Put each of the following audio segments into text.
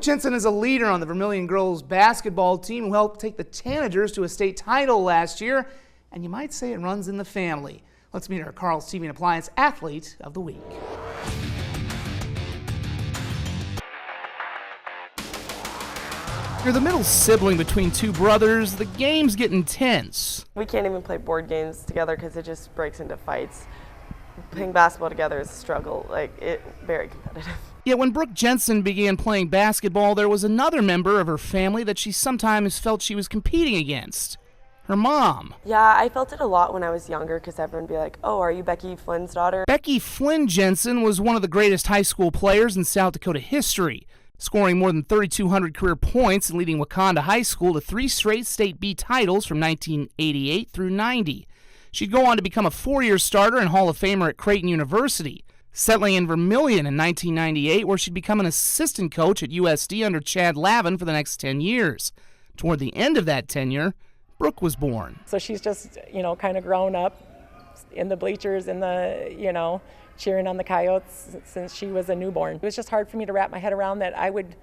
Jensen is a leader on the Vermillion girls basketball team who helped take the Tanagers to a state title last year, and you might say it runs in the family. Let's meet our Karl's TV and Appliance Athlete of the Week. You're the middle sibling between two brothers. The games get intense. We can't even play board games together because it just breaks into fights. Playing basketball together is a struggle, very competitive. Yet when Brooke Jensen began playing basketball, there was another member of her family that she sometimes felt she was competing against. Her mom. Yeah, I felt it a lot when I was younger because everyone would be like, oh, are you Becky Flynn's daughter? Becky Flynn Jensen was one of the greatest high school players in South Dakota history, scoring more than 3,200 career points and leading Wakanda High School to 3 straight State B titles from 1988 through 90. She'd go on to become a 4-year starter and Hall of Famer at Creighton University, settling in Vermillion in 1998, where she'd become an assistant coach at USD under Chad Lavin for the next 10 years. Toward the end of that tenure, Brooke was born. So she's just, kind of grown up in the bleachers, cheering on the Coyotes since she was a newborn. It was just hard for me to wrap my head around that I would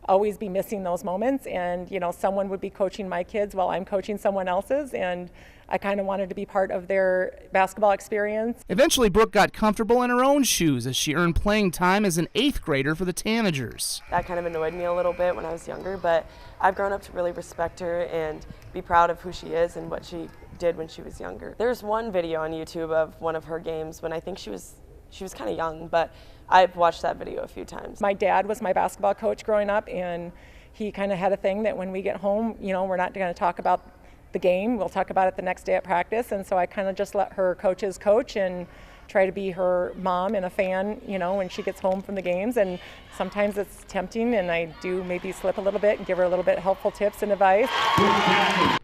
always be missing those moments, and someone would be coaching my kids while I'm coaching someone else's, and I kind of wanted to be part of their basketball experience. Eventually, Brooke got comfortable in her own shoes as she earned playing time as an 8th grader for the Tanagers. That kind of annoyed me a little bit when I was younger, but I've grown up to really respect her and be proud of who she is and what she did when she was younger. There's one video on YouTube of one of her games when I think she was kind of young, but I've watched that video a few times. My dad was my basketball coach growing up, and he kind of had a thing that when we get home, we're not going to talk about the game, we'll talk about it the next day at practice, and so I kind of just let her coaches coach and try to be her mom and a fan, when she gets home from the games. And sometimes it's tempting, and I do maybe slip a little bit and give her a little bit helpful tips and advice.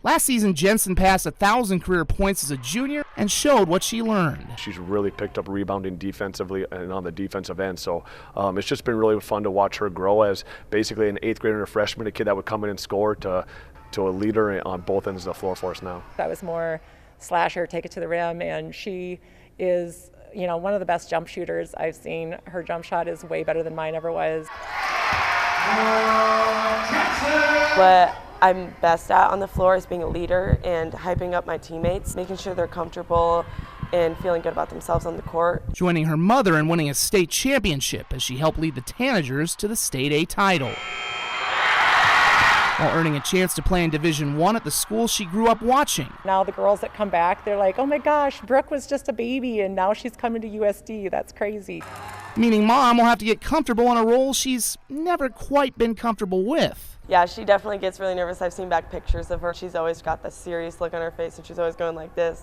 Last season, Jensen passed 1,000 career points as a junior and showed what she learned. She's really picked up rebounding defensively and on the defensive end, so it's just been really fun to watch her grow as basically an 8th grader and a freshman, a kid that would come in and score, to a leader on both ends of the floor for us now. That was more slasher, take it to the rim, and she is one of the best jump shooters I've seen. Her jump shot is way better than mine ever was. What I'm best at on the floor is being a leader and hyping up my teammates, making sure they're comfortable and feeling good about themselves on the court. Joining her mother in winning a state championship as she helped lead the Tanagers to the State A title, while earning a chance to play in Division I at the school she grew up watching. Now the girls that come back, they're like, oh my gosh, Brooke was just a baby and now she's coming to USD. That's crazy. Meaning Mom will have to get comfortable in a role she's never quite been comfortable with. Yeah, she definitely gets really nervous. I've seen back pictures of her. She's always got this serious look on her face and she's always going like this.